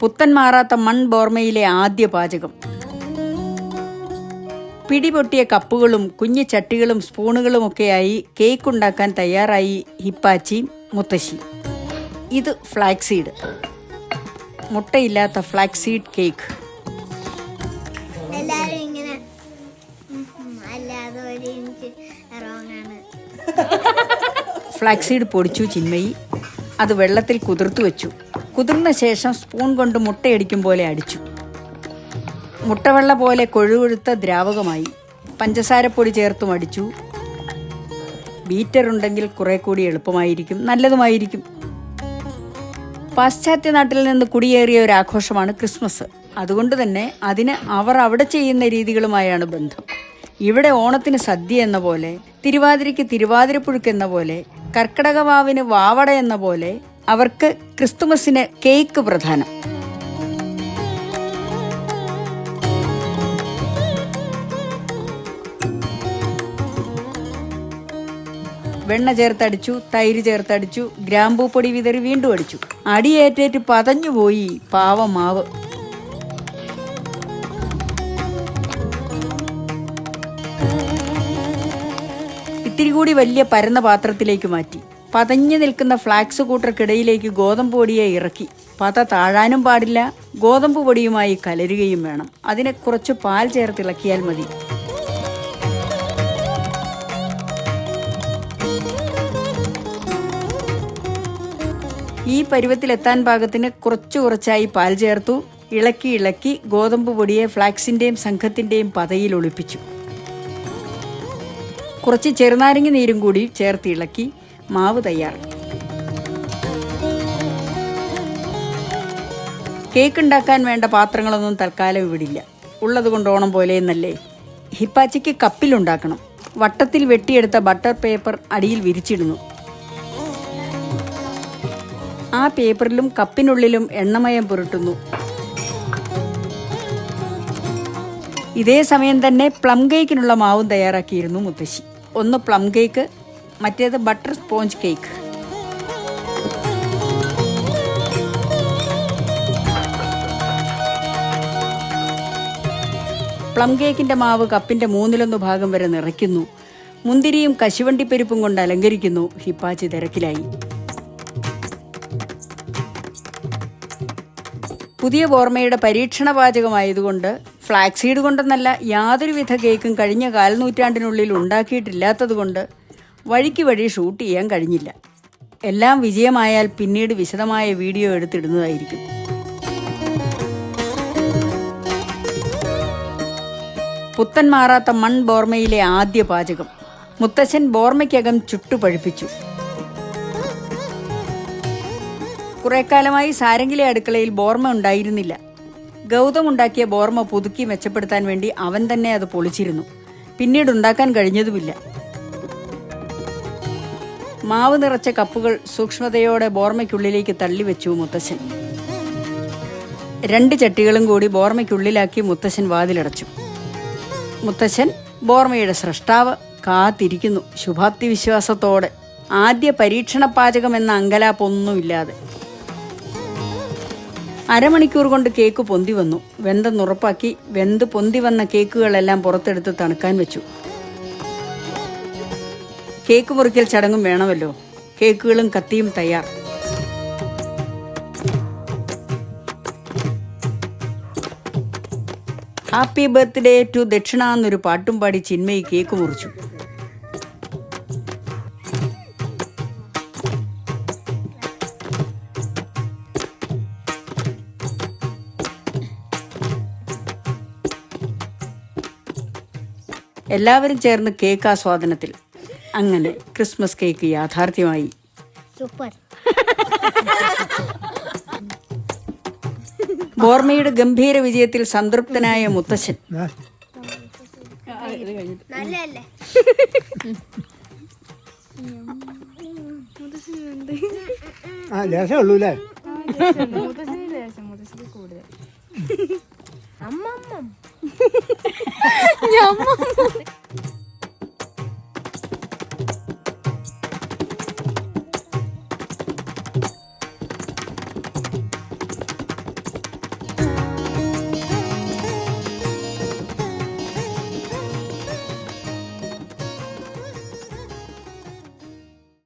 പുത്തൻ മാറാത്ത ബോർമയിലെ ആദ്യ പാചകം. പിടിപൊട്ടിയ കപ്പുകളും കുഞ്ഞു ചട്ടികളും സ്പൂണുകളുമൊക്കെയായി കേക്ക് ഉണ്ടാക്കാൻ തയ്യാറായി ഹിപ്പാച്ചി മുത്തശ്ശി. ഇത് ഫ്ലാക്സീഡ്, മുട്ടയില്ലാത്ത ഫ്ലാക്സീഡ് കേക്ക്. ഫ്ലാക്സീഡ് പൊടിച്ചു ചിന്മയി. അത് വെള്ളത്തിൽ കുതിർത്തു വെച്ചു. കുതിർന്ന ശേഷം സ്പൂൺ കൊണ്ട് മുട്ടയടിക്കും പോലെ അടിച്ചു. മുട്ടവെള്ള പോലെ കൊഴുകൊഴുത്ത ദ്രാവകമായി. പഞ്ചസാരപ്പൊടി ചേർത്തും അടിച്ചു. ബീറ്റർ ഉണ്ടെങ്കിൽ കുറെ കൂടി എളുപ്പമായിരിക്കും, നല്ലതുമായിരിക്കും. പാശ്ചാത്യ നാട്ടിൽ നിന്ന് കുടിയേറിയ ഒരു ആഘോഷമാണ് ക്രിസ്മസ്. അതുകൊണ്ട് തന്നെ അതിന് അവർ അവിടെ ചെയ്യുന്ന രീതികളുമായാണ് ബന്ധം. ഇവിടെ ഓണത്തിന് സദ്യ എന്ന പോലെ, തിരുവാതിരയ്ക്ക് തിരുവാതിരപ്പുഴുക്ക് എന്ന പോലെ, കർക്കിടകവാവിന് വാവട എന്ന പോലെ അവർക്ക് ക്രിസ്തുമസിന് കേക്ക് പ്രധാനം. വെണ്ണ ചേർത്തടിച്ചു, തൈര് ചേർത്തടിച്ചു, ഗ്രാമ്പൂ പൊടി വിതറി വീണ്ടും അടിച്ചു. അടിയേറ്റേറ്റ് പതഞ്ഞുപോയി പാവം മാവ്. ഇത്തിരി കൂടി വലിയ പരന്ന പാത്രത്തിലേക്ക് മാറ്റി. പതഞ്ഞു നിൽക്കുന്ന ഫ്ലാക്സ് കൂട്ടർക്കിടയിലേക്ക് ഗോതമ്പ് പൊടിയെ ഇറക്കി. പത താഴാനും പാടില്ല, ഗോതമ്പ് പൊടിയുമായി കലരുകയും വേണം. അതിനെ കുറച്ച് പാൽ ചേർത്തിളക്കിയാൽ മതി. ഈ പരുവത്തിലെത്താൻ പാകത്തിന് കുറച്ചായി പാൽ ചേർത്തു. ഇളക്കി ഗോതമ്പ് പൊടിയെ ഫ്ലാക്സിന്റെയും സംഘത്തിന്റെയും പതയിൽ ഒളിപ്പിച്ചു. കുറച്ച് ചെറുനാരങ്ങ നീരും കൂടി ചേർത്ത് ഇളക്കി. മാവ് തയ്യാർ. കേക്ക് ഉണ്ടാക്കാൻ വേണ്ട പാത്രങ്ങളൊന്നും തൽക്കാലം ഇവിടില്ല. ഉള്ളതുകൊണ്ട് ഓണം പോലെയെന്നല്ലേ. ഹിപ്പാച്ചിക്ക് കപ്പിലുണ്ടാക്കണം. വട്ടത്തിൽ വെട്ടിയെടുത്ത ബട്ടർ പേപ്പർ അടിയിൽ വിരിച്ചിടുന്നു. ആ പേപ്പറിലും കപ്പിനുള്ളിലും എണ്ണമയം പുരട്ടുന്നു. ഇതേ സമയം തന്നെ പ്ലം കേക്കിനുള്ള മാവും തയ്യാറാക്കിയിരുന്നു മുത്തശ്ശി. ഒന്ന് പ്ലം കേക്ക്, മറ്റേത് ബട്ടർ സ്പോഞ്ച് കേക്ക്. പ്ലം കേക്കിന്റെ മാവ് കപ്പിന്റെ 1/3 ഭാഗം വരെ നിറയ്ക്കുന്നു. മുന്തിരിയും കശുവണ്ടിപ്പരിപ്പും കൊണ്ട് അലങ്കരിക്കുന്നു. ഹിപ്പാച്ചി തിരക്കിലായി. പുതിയ ബോർമയുടെ പരീക്ഷണ പാചകമായതുകൊണ്ട്, ഫ്ലാക്സീഡ് കൊണ്ടെന്നല്ല, യാതൊരുവിധ കേക്കും കഴിഞ്ഞ 1/4 നൂറ്റാണ്ടിനുള്ളിൽ ഉണ്ടാക്കിയിട്ടില്ലാത്തതുകൊണ്ട് വഴിക്ക് വഴി ഷൂട്ട് ചെയ്യാൻ കഴിഞ്ഞില്ല. എല്ലാം വിജയമായാൽ പിന്നീട് വിശദമായ വീഡിയോ എടുത്തിടുന്നതായിരിക്കും. പുത്തൻ മാറാത്ത ബോർമയിലെ ആദ്യ പാചകം. മുത്തശ്ശൻ ബോർമയ്ക്കകം ചുട്ടുപഴുപ്പിച്ചു. കുറെ കാലമായി സാരംഗിലെ അടുക്കളയിൽ ബോർമ ഉണ്ടായിരുന്നില്ല. ഗൗതം ഉണ്ടാക്കിയ ബോർമ പുതുക്കി മെച്ചപ്പെടുത്താൻ വേണ്ടി അവൻ തന്നെ അത് പൊളിച്ചിരുന്നു. പിന്നീട് ഉണ്ടാക്കാൻ കഴിഞ്ഞതുമില്ല. മാവ് നിറച്ച കപ്പുകൾ സൂക്ഷ്മതയോടെ ബോർമയ്ക്കുള്ളിലേക്ക് തള്ളിവെച്ചു മുത്തശ്ശൻ. 2 ചട്ടികളും കൂടി ബോർമയ്ക്കുള്ളിലാക്കി മുത്തശ്ശൻ വാതിലടച്ചു. മുത്തശ്ശൻ ബോർമയുടെ സ്രഷ്ടാവ് കാത്തിരിക്കുന്നു ശുഭാപ്തി വിശ്വാസത്തോടെ. ആദ്യ പരീക്ഷണ പാചകം എന്ന അങ്കലാപ്പൊന്നുമില്ലാതെ. 1/2 മണിക്കൂർ കൊണ്ട് കേക്ക് പൊന്തി വന്നു. വെന്തെന്നുറപ്പാക്കി വെന്ത് പൊന്തി വന്ന കേക്കുകളെല്ലാം പുറത്തെടുത്ത് തണുക്കാൻ വെച്ചു. കേക്ക് മുറിക്കൽ ചടങ്ങും വേണമല്ലോ. കേക്കുകളും കത്തിയും തയ്യാർ. ഹാപ്പി ബർത്ത്ഡേ ടു ദക്ഷിണ എന്നൊരു പാട്ടും പാടി ചിന്മയി കേക്ക് മുറിച്ചു. എല്ലാവരും ചേർന്ന് കേക്ക് ആസ്വാദനത്തിൽ. അങ്ങനെ ക്രിസ്മസ് കേക്ക് യാഥാർത്ഥ്യമായി. ബോർമയുടെ ഗംഭീര വിജയത്തിൽ സംതൃപ്തനായ മുത്തശ്ശൻ. അമ്മ